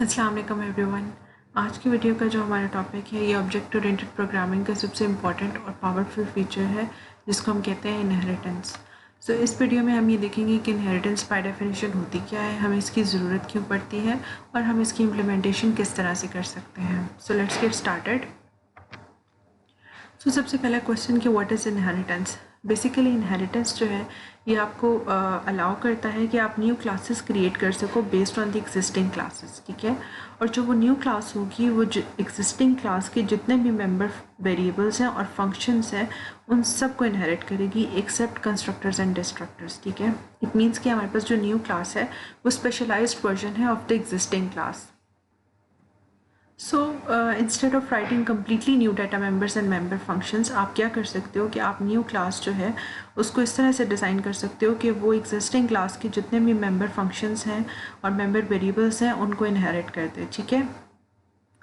अस्सलाम वालेकुम एवरीवन। आज की वीडियो का जो हमारा टॉपिक है ये ऑब्जेक्ट ओरिएंटेड प्रोग्रामिंग का सबसे इम्पॉर्टेंट और पावरफुल फीचर है जिसको हम कहते हैं इनहेरिटेंस। सो इस वीडियो में हम ये देखेंगे कि इनहेरिटेंस बाय डेफिनेशन होती क्या है, हमें इसकी ज़रूरत क्यों पड़ती है और हम इसकी इम्प्लीमेंटेशन किस तरह से कर सकते हैं। So let's get started. सबसे पहला क्वेश्चन कि what is inheritance. Basically inheritance जो है ये आपको अलाउ करता है कि आप न्यू क्लासेस क्रिएट कर सको based on the existing classes, ठीक है। और जो वो न्यू क्लास होगी वो एग्जिस्टिंग क्लास के जितने भी मेंबर वेरिएबल्स हैं और फंक्शंस हैं उन सब को इनहेरिट करेगी एक्सेप्ट कंस्ट्रक्टर्स एंड डिस्ट्रक्टर्स, ठीक है। इट मीन्स कि हमारे पास जो न्यू क्लास है वो स्पेशलाइज्ड वर्जन है of the existing class. So instead of writing completely new data members and member functions, आप क्या कर सकते हो कि आप न्यू क्लास जो है उसको इस तरह से डिज़ाइन कर सकते हो कि वो एग्जिस्टिंग क्लास के जितने भी मेंबर फंक्शंस हैं और मेंबर वेरिएबल्स हैं उनको इनहेरिट कर दे, ठीक है।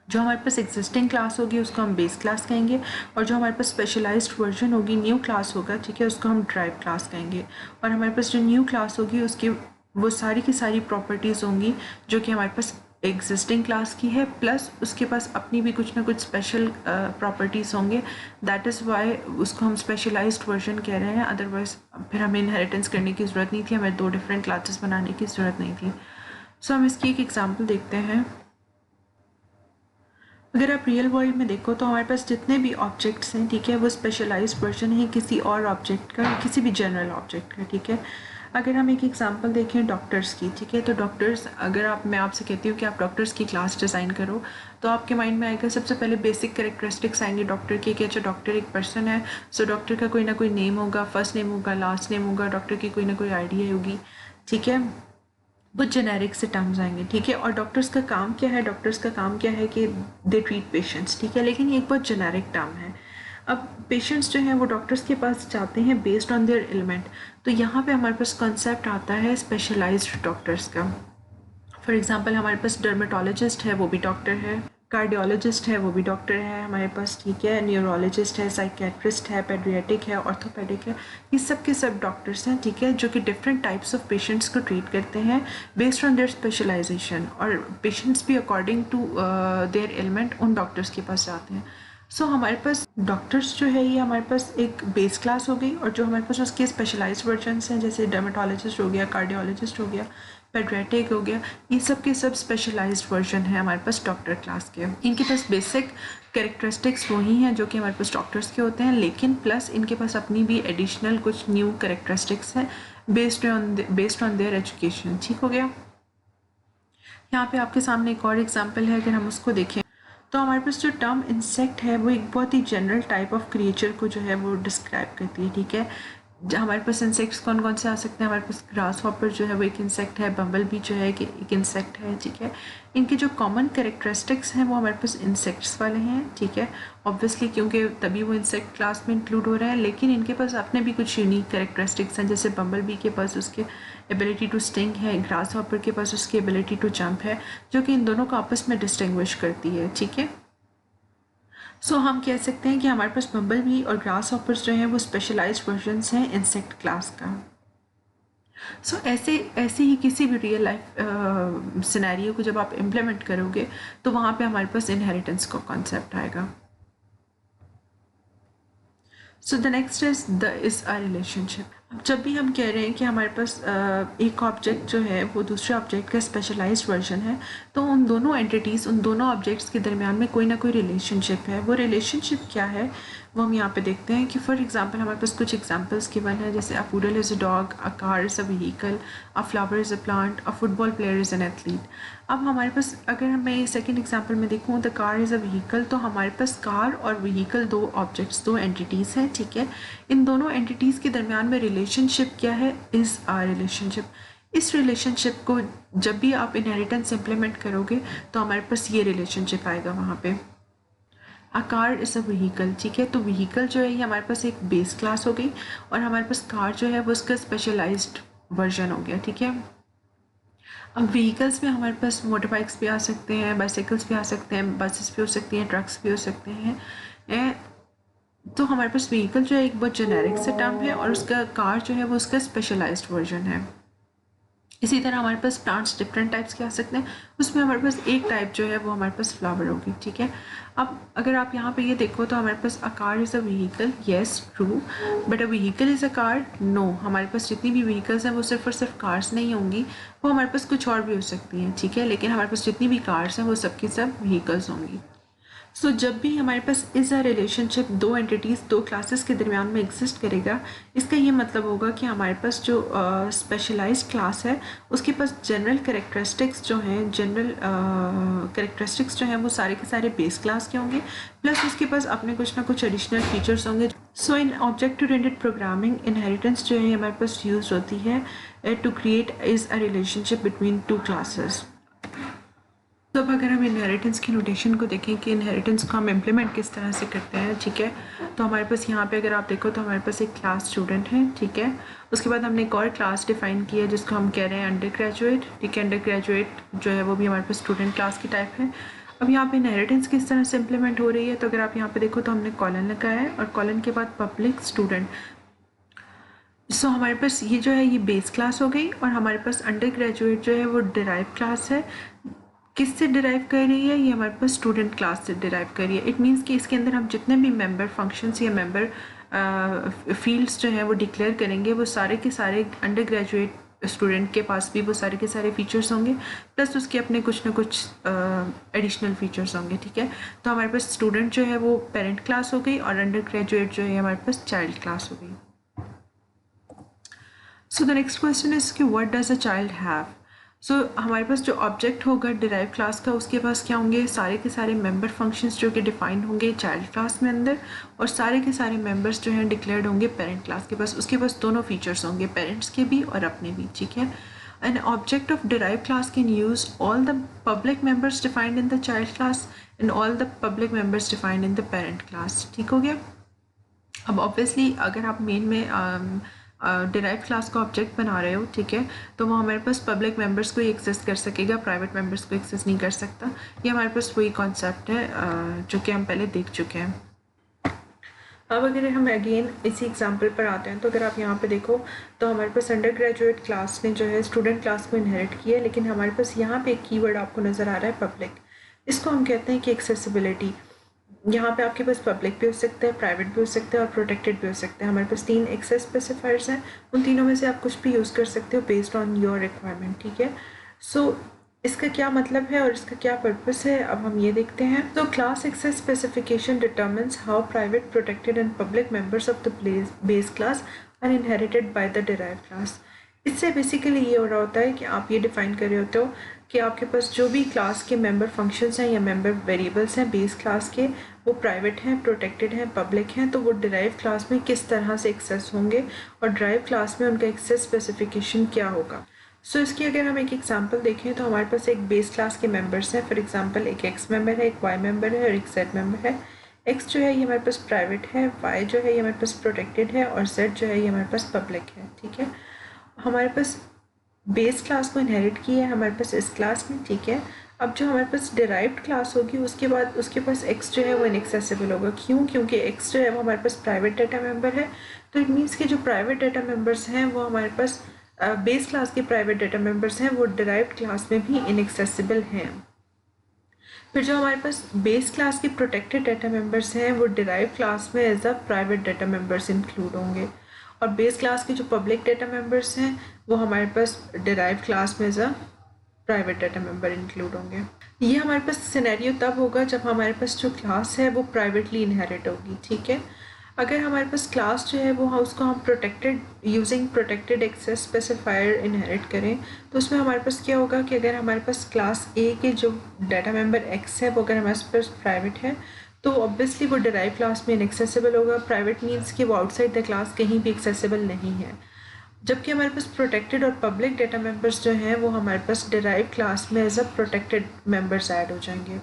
जो हमारे पास एग्जिस्टिंग क्लास होगी उसको हम बेस क्लास कहेंगे और जो हमारे पास स्पेशलाइज्ड वर्जन होगी न्यू क्लास होगा, ठीक है, उसको हम ड्राइव क्लास कहेंगे। और हमारे पास जो न्यू क्लास होगी उसकी वो सारी की सारी प्रॉपर्टीज़ होंगी जो कि हमारे पास एग्जिस्टिंग क्लास की है, प्लस उसके पास अपनी भी कुछ ना कुछ स्पेशल प्रॉपर्टीज़ होंगे। दैट इज़ वाई उसको हम स्पेशलाइज्ड वर्जन कह रहे हैं। अदरवाइज फिर हमें इनहेरिटेंस करने की ज़रूरत नहीं थी, हमें दो डिफरेंट क्लासेस बनाने की ज़रूरत नहीं थी। सो हम इसकी एक एग्जांपल देखते हैं। अगर आप रियल वर्ल्ड में देखो तो हमारे पास जितने भी ऑब्जेक्ट्स हैं, ठीक है, वो स्पेशलाइज्ड वर्जन है किसी और ऑब्जेक्ट का, किसी भी जनरल ऑब्जेक्ट का, ठीक है। अगर हम एक एग्जांपल देखें डॉक्टर्स की, ठीक है, तो डॉक्टर्स अगर मैं आपसे कहती हूँ कि आप डॉक्टर्स की क्लास डिज़ाइन करो तो आपके माइंड में आएगा सबसे पहले बेसिक कैरेक्टरिस्टिक्स आएंगे डॉक्टर की कि अच्छा डॉक्टर एक पर्सन है, सो डॉक्टर का कोई ना कोई नेम होगा, फर्स्ट नेम होगा, लास्ट नेम होगा, डॉक्टर की कोई ना कोई आइडिया होगी, ठीक है। वो जेनेरिक से टर्म्स आएंगे, ठीक है। और डॉक्टर्स का काम क्या है, डॉक्टर्स का काम क्या है कि दे ट्रीट पेशेंट्स, ठीक है, लेकिन ये एक बहुत जेनेरिक टर्म है। अब पेशेंट्स जो हैं वो डॉक्टर्स के पास जाते हैं बेस्ड ऑन देयर एलिमेंट, तो यहाँ पे हमारे पास कॉन्सेप्ट आता है स्पेशलाइज्ड डॉक्टर्स का। फॉर एग्जांपल हमारे पास डर्मेटोलॉजिस्ट है, वो भी डॉक्टर है, कार्डियोलॉजिस्ट है, वो भी डॉक्टर है हमारे पास, ठीक है, न्यूरोलॉजिस्ट है, साइकेट्रिस्ट है, पेडियाट्रिक है, ऑर्थोपेडिक है, ये सब के सब डॉक्टर्स हैं, ठीक है, जो कि डिफरेंट टाइप्स ऑफ पेशेंट्स को ट्रीट करते हैं बेस्ड ऑन देयर स्पेशलाइजेशन। और पेशेंट्स भी अकॉर्डिंग टू देयर एलिमेंट उन डॉक्टर्स के पास जाते हैं। सो हमारे पास डॉक्टर्स जो है ये हमारे पास एक बेस क्लास हो गई, और जो हमारे पास उसके स्पेशलाइज्ड वर्जन्स हैं जैसे डर्मेटोलॉजिस्ट हो गया, कार्डियोलॉजिस्ट हो गया, पेडियाट्रिक हो गया, ये सब के सब स्पेशलाइज्ड वर्जन है हमारे पास डॉक्टर क्लास के। इनके पास बेसिक कैरेक्टरिस्टिक्स वही हैं जो कि हमारे पास डॉक्टर्स के होते हैं, लेकिन प्लस इनके पास अपनी भी एडिशनल कुछ न्यू कैरेक्टरिस्टिक्स हैं बेस्ड ऑन देयर एजुकेशन, ठीक हो गया। यहाँ पे आपके सामने एक और एग्जाम्पल है, अगर हम उसको देखें तो हमारे पास जो टर्म इंसेक्ट है वो एक बहुत ही जनरल टाइप ऑफ क्रिएचर को जो है वो डिस्क्राइब करती है, ठीक है। हमारे पास इंसेक्ट्स कौन कौन से आ सकते हैं, हमारे पास ग्रास हॉपर जो है वो एक इंसेक्ट है, बम्बल बी जो है कि एक इंसेक्ट है, ठीक है। इनके जो कॉमन कैरेक्टरिस्टिक्स हैं वो हमारे पास इंसेक्ट्स वाले हैं, ठीक है, ऑब्वियसली क्योंकि तभी वो इंसेक्ट क्लास में इंक्लूड हो रहा है। लेकिन इनके पास अपने भी कुछ यूनिक कैरेक्टरिस्टिक्स हैं, जैसे बम्बल बी के पास उसके एबिलिटी टू स्टिंग है, ग्रास हॉपर के पास उसकी एबिलिटी टू जंप है, जो कि इन दोनों को आपस में डिस्टिंग्विश करती है, ठीक है। सो हम कह सकते हैं कि हमारे पास बम्बल बी और ग्रास हॉपर्स जो हैं वो स्पेशलाइज्ड वर्जन्स हैं इंसेक्ट क्लास का। सो ऐसे ही किसी भी रियल लाइफ सिनेरियो को जब आप इम्प्लीमेंट करोगे तो वहाँ पे हमारे पास इनहेरिटेंस का कॉन्सेप्ट आएगा। सो the next is a relationship. अब जब भी हम कह रहे हैं कि हमारे पास एक ऑब्जेक्ट जो है वो दूसरे ऑब्जेक्ट का स्पेशलाइज्ड वर्जन है, तो उन दोनों एंटिटीज़, उन दोनों ऑब्जेक्ट्स के दरमियान में कोई ना कोई रिलेशनशिप है। वो रिलेशनशिप क्या है वो हम यहाँ पे देखते हैं कि फॉर एग्जांपल हमारे पास कुछ एग्जांपल्स गिवन है, जैसे a poodle is a dog, a car is a vehicle, a flower is a plant, a football player is an athlete. अब हमारे पास अगर मैं सेकेंड एग्जाम्पल में देखूँ the car is a vehicle, तो हमारे पास कार और व्हीकल दो ऑब्जेक्ट्स, दो एंटिटीज़ हैं, ठीक है। इन दोनों एंटिटीज़ के दरमियान में रिलेशनशिप क्या है, इज़ आ रिलेशनशिप। इस रिलेशनशिप को जब भी आप इनहेरिटेंस इम्प्लीमेंट करोगे तो हमारे पास ये रिलेशनशिप आएगा वहाँ पे। अ कार इज़ अ व्हीकल, ठीक है, तो व्हीकल जो है ये हमारे पास एक बेस क्लास हो गई और हमारे पास कार जो है वो उसका स्पेशलाइज्ड वर्जन हो गया, ठीक है। अब व्हीकल्स में हमारे पास मोटर बाइक्स भी आ सकते हैं, बाइसाइकिल्स भी आ सकते हैं, बसेस भी हो सकती हैं, ट्रक्स भी हो सकते हैं। तो हमारे पास व्हीकल जो है एक बहुत जेनेरिक सा टर्म है और उसका कार जो है वो उसका स्पेशलाइज्ड वर्जन है। इसी तरह हमारे पास प्लांट्स डिफरेंट टाइप्स के आ सकते हैं, उसमें हमारे पास एक टाइप जो है वो हमारे पास फ्लावर होगी, ठीक है। अब अगर आप यहाँ पे ये देखो तो हमारे पास a car is a vehicle, yes true, but a vehicle is a car, no. हमारे पास जितनी भी व्हीकल्स हैं वो सिर्फ और सिर्फ कार्स नहीं होंगी, वो हमारे पास कुछ और भी हो सकती हैं, ठीक है, लेकिन हमारे पास जितनी भी कार्स हैं वो सबकी सब व्हीकल्स होंगी। सो जब भी हमारे पास इज़ अ रिलेशनशिप दो एंटिटीज़ दो क्लासेस के दरमियान में एग्जिस्ट करेगा, इसका ये मतलब होगा कि हमारे पास जो स्पेशलाइज्ड क्लास है उसके पास जनरल करेक्टरिस्टिक्स जो हैं, जनरल करेक्टरिस्टिक्स जो हैं वो सारे के सारे बेस क्लास के होंगे, प्लस उसके पास अपने कुछ ना कुछ एडिशनल फीचर्स होंगे। So in object oriented programming inheritance जो है हमारे पास यूज़ होती है to create is a relationship between two classes. तो अब अगर हम इनहेरिटेंस की नोटेशन को देखें कि इनहेरिटेंस को हम इम्प्लीमेंट किस तरह से करते हैं, ठीक है, तो हमारे पास यहाँ पे अगर आप देखो तो हमारे पास एक क्लास स्टूडेंट है, ठीक है, उसके बाद हमने एक और क्लास डिफाइन की है जिसको हम कह रहे हैं अंडर ग्रेजुएट, ठीक है। अंडर ग्रेजुएट जो है वो भी हमारे पास स्टूडेंट क्लास की टाइप है। अब यहाँ पे इनहेरिटेंस किस तरह से इम्प्लीमेंट हो रही है, तो अगर आप यहाँ पे देखो तो हमने कॉलन लगाया है और कॉलन के बाद पब्लिक स्टूडेंट। सो हमारे पास ये जो है ये बेस क्लास हो गई और हमारे पास अंडर ग्रेजुएट जो है वो डिराइव क्लास है। किससे डिराइव कर रही है, ये हमारे पास स्टूडेंट क्लास से डिराइव कर रही है। इट मीन्स कि इसके अंदर हम जितने भी मेंबर फंक्शंस या मेंबर फील्ड्स जो हैं वो डिक्लेयर करेंगे, वो सारे के सारे अंडर ग्रेजुएट स्टूडेंट के पास भी वो सारे के सारे फीचर्स होंगे, प्लस उसके अपने कुछ ना कुछ एडिशनल फीचर्स होंगे, ठीक है। तो हमारे पास स्टूडेंट जो है वो पेरेंट क्लास हो गई और अंडर ग्रेजुएट जो है हमारे पास चाइल्ड क्लास हो गई। So the next question is कि what does a child have. So हमारे पास जो ऑब्जेक्ट होगा डिराइव क्लास का उसके पास क्या होंगे, सारे के सारे मेंबर फंक्शंस जो कि डिफाइंड होंगे चाइल्ड क्लास में अंदर, और सारे के सारे मेंबर्स जो हैं डिक्लेयर्ड होंगे पेरेंट क्लास के पास। उसके पास दोनों फीचर्स होंगे, पेरेंट्स के भी और अपने भी, ठीक है। An object of derived class can use all the public members defined in the child class and all the public members defined in the parent class, ठीक हो गया। अब ऑब्वियसली अगर आप मेन में डिराइव क्लास का ऑब्जेक्ट बना रहे हो, ठीक है, तो वो हमारे पास पब्लिक मेंबर्स को ही एक्सेस कर सकेगा, प्राइवेट मेंबर्स को एक्सेस नहीं कर सकता। ये हमारे पास वही कॉन्सेप्ट है जो कि हम पहले देख चुके हैं। अब अगर हम अगेन इसी एग्जांपल पर आते हैं तो अगर आप यहाँ पे देखो तो हमारे पास अंडर ग्रेजुएट क्लास ने जो है स्टूडेंट क्लास को इनहेरिट किया है, लेकिन हमारे पास यहाँ पे एक कीवर्ड आपको नज़र आ रहा है पब्लिक। इसको हम कहते हैं कि एक्सेसिबिलिटी। यहाँ पे आपके पास पब्लिक भी हो सकता है, प्राइवेट भी हो सकता है और प्रोटेक्टेड भी हो सकता है। हमारे पास 3 एक्सेस स्पेसिफायर्स हैं, उन तीनों में से आप कुछ भी यूज़ कर सकते हो बेस्ड ऑन योर रिक्वायरमेंट, ठीक है। सो इसका क्या मतलब है और इसका क्या पर्पस है, अब हम ये देखते हैं। तो class access specification determines how private, protected and public members of the base class are inherited by the derived class. इससे बेसिकली ये हो रहा होता है कि आप ये डिफाइन कर रहे होते हो कि आपके पास जो भी क्लास के मेंबर फंक्शंस हैं या मेंबर वेरिएबल्स हैं बेस क्लास के, वो प्राइवेट हैं, प्रोटेक्टेड हैं, पब्लिक हैं, तो वो डिराइव क्लास में किस तरह से एक्सेस होंगे और ड्राइव क्लास में उनका एक्सेस स्पेसिफिकेशन क्या होगा। सो इसकी अगर हम एक एग्जांपल देखें तो हमारे पास एक बेस क्लास के मेंबर्स हैं। फॉर एग्जांपल एक एक्स मेंबर है, एक वाई मेंबर है और एक जेड मेंबर है। एक्स जो है ये हमारे पास प्राइवेट है, वाई जो है ये हमारे पास प्रोटेक्टेड है और जेड जो है ये हमारे पास पब्लिक है, ठीक है। हमारे पास बेस क्लास को इनहेरिट की है हमारे पास इस क्लास में, ठीक है। अब जो हमारे पास डिराइव्ड क्लास होगी उसके बाद उसके पास एक्स जो है वो इनएक्सेसिबल होगा। क्यों? क्योंकि एक्स जो है वो हमारे पास प्राइवेट डाटा मेंबर है। तो इट मीन्स कि जो प्राइवेट डाटा मेंबर्स हैं वो हमारे पास बेस क्लास के प्राइवेट डाटा मेंबर्स हैं वो डिराइव्ड क्लास में भी इनएक्सेसिबल हैं। फिर जो हमारे पास बेस क्लास के प्रोटेक्टेड डाटा मेंबर्स हैं वो डिराइव क्लास में as a private data members include होंगे, और बेस क्लास के जो पब्लिक डाटा मेंबर्स हैं वो हमारे पास डिराइव क्लास में as a private data member include होंगे। ये हमारे पास सिनेरियो तब होगा जब हमारे पास जो क्लास है वो प्राइवेटली इनहेरिट होगी, ठीक है। अगर हमारे पास क्लास जो है वो उसको हम protected using protected access specifier inherit करें तो उसमें हमारे पास क्या होगा कि अगर हमारे पास क्लास ए के जो डाटा मेंबर एक्स है वो अगर हमारे पास प्राइवेट है तो ऑब्वियसली वो डिराइव क्लास में इनएक्सेसिबल होगा। प्राइवेट मीन्स कि वो आउटसाइड द क्लास कहीं भी एक्सेसिबल नहीं है, जबकि हमारे पास प्रोटेक्टेड और पब्लिक डाटा मेंबर्स जो हैं वो हमारे पास डिराइव क्लास में as a protected members add हो जाएंगे।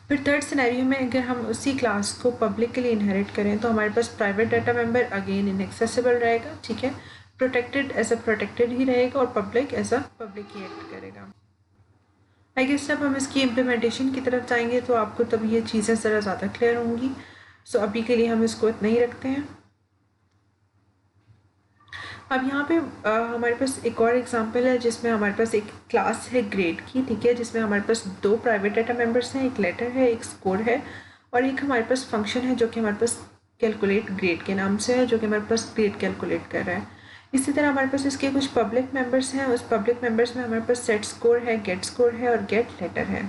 फिर थर्ड सिनेरियो में अगर हम उसी क्लास को पब्लिकली इनहेरिट करें तो हमारे पास private data member again inaccessible रहेगा, ठीक है। प्रोटेक्टेड एज अ प्रोटेक्टेड ही रहेगा और पब्लिक एज अ पब्लिक ही एक्ट करेगा। आई गेस जब हम इसकी इम्प्लीमेंटेशन की तरफ जाएंगे तो आपको तब ये चीज़ें ज़रा ज़्यादा क्लियर होंगी। सो अभी के लिए हम इसको इतना ही रखते हैं। अब यहाँ पे हमारे पास एक और एग्जांपल है जिसमें हमारे पास एक क्लास है ग्रेड की, ठीक है, जिसमें हमारे पास 2 प्राइवेट डाटा मेंबर्स हैं, एक लेटर है, एक स्कोर है, और एक हमारे पास फंक्शन है जो कि हमारे पास कैलकुलेट ग्रेड के नाम से है, जो कि हमारे पास ग्रेड कैलकुलेट कर रहा है। इसी तरह हमारे पास इसके कुछ पब्लिक मेंबर्स हैं, उस पब्लिक मेंबर्स में हमारे पास सेट स्कोर है, गेट स्कोर है और गेट लेटर है।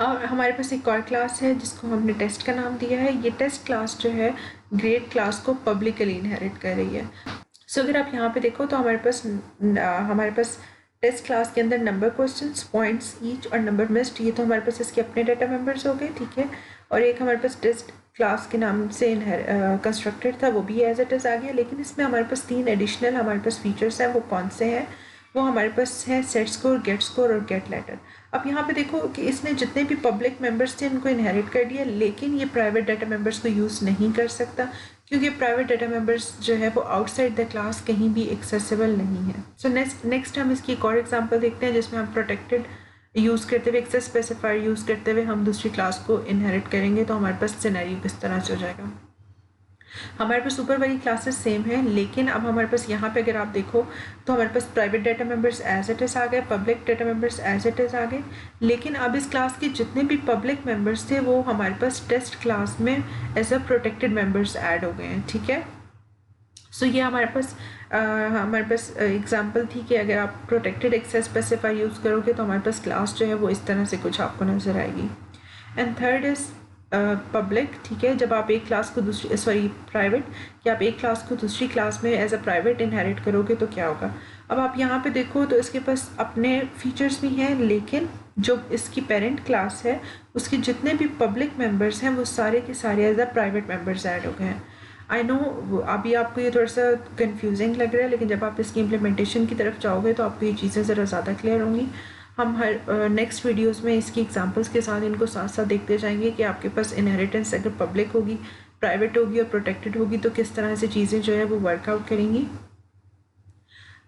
और हमारे पास एक और क्लास है जिसको हमने टेस्ट का नाम दिया है। ये टेस्ट क्लास जो है ग्रेड क्लास को पब्लिकली इनहेरिट कर रही है। सो अगर आप यहाँ पे देखो तो हमारे पास टेस्ट क्लास के अंदर नंबर क्वेश्चंस, पॉइंट्स ईच और नंबर मिस्ड, ये तो हमारे पास इसके अपने डाटा मेंबर्स हो गए, ठीक है। और एक हमारे पास टेस्ट क्लास के नाम से कंस्ट्रक्टेड था, वो भी एज इट इज़ आ गया। लेकिन इसमें हमारे पास 3 एडिशनल हमारे पास फीचर्स हैं। वो कौन से हैं? वो हमारे पास है सेट स्कोर, गेट स्कोर और गेट लेटर। अब यहाँ पे देखो कि इसने जितने भी पब्लिक मेंबर्स थे उनको इनहेरिट कर दिया, लेकिन ये प्राइवेट डाटा मेंबर्स को यूज़ नहीं कर सकता क्योंकि प्राइवेट डाटा मेंबर्स जो है वो आउटसाइड द क्लास कहीं भी एक्सेसिबल नहीं है। सो नेक्स्ट हम इसकी एक और एग्जांपल देखते हैं जिसमें हम प्रोटेक्टेड यूज़ करते हुए, एक्सेस स्पेसिफायर यूज़ करते हुए हम दूसरी क्लास को इनहेरिट करेंगे। तो हमारे पास सिनेरियो किस तरह से हो जाएगा? हमारे पास ऊपर वाली क्लासेस सेम है, लेकिन अब हमारे पास यहाँ पे अगर आप देखो तो हमारे पास private data members as it is आ गए, public data members as it is आ गए। लेकिन अब इस क्लास के जितने भी पब्लिक मेंबर्स थे वो हमारे पास टेस्ट क्लास में as a protected members add हो गए हैं, ठीक है। सो ये हमारे पास एग्जांपल थी कि अगर आप प्रोटेक्टेड एक्सेस स्पेसिफायर यूज़ करोगे तो हमारे पास क्लास जो है वो इस तरह से कुछ आपको नज़र आएगी। एंड थर्ड इज़ पब्लिक, ठीक है। जब आप एक क्लास को प्राइवेट, कि आप एक क्लास को दूसरी क्लास में एज अ प्राइवेट इनहेरिट करोगे तो क्या होगा? अब आप यहाँ पे देखो तो इसके पास अपने फीचर्स भी हैं, लेकिन जो इसकी पेरेंट क्लास है उसके जितने भी पब्लिक मेंबर्स हैं वो सारे के सारे as a private members add हो गए हैं। आई नो अभी आपको ये थोड़ा सा कंफ्यूजिंग लग रहा है, लेकिन जब आप इसकी इम्प्लीमेंटेशन की तरफ जाओगे तो आपको ये चीज़ें ज़रा ज़्यादा क्लियर होंगी। हम हर नेक्स्ट वीडियोस में इसकी एग्जांपल्स के साथ इनको साथ साथ देखते जाएंगे कि आपके पास इनहेरिटेंस अगर पब्लिक होगी, प्राइवेट होगी और प्रोटेक्टेड होगी तो किस तरह से चीज़ें जो है वो वर्कआउट करेंगी।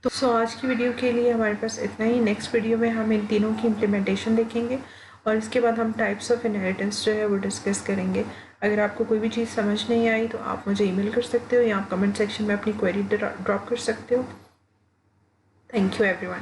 तो आज की वीडियो के लिए हमारे पास इतना ही। नेक्स्ट वीडियो में हम इन तीनों की इम्प्लीमेंटेशन देखेंगे और इसके बाद हम टाइप्स ऑफ इनहेरिटेंस जो है वो डिस्कस करेंगे। अगर आपको कोई भी चीज़ समझ नहीं आई तो आप मुझे ईमेल कर सकते हो या आप कमेंट सेक्शन में अपनी क्वेरी ड्रॉप कर सकते हो। Thank you everyone.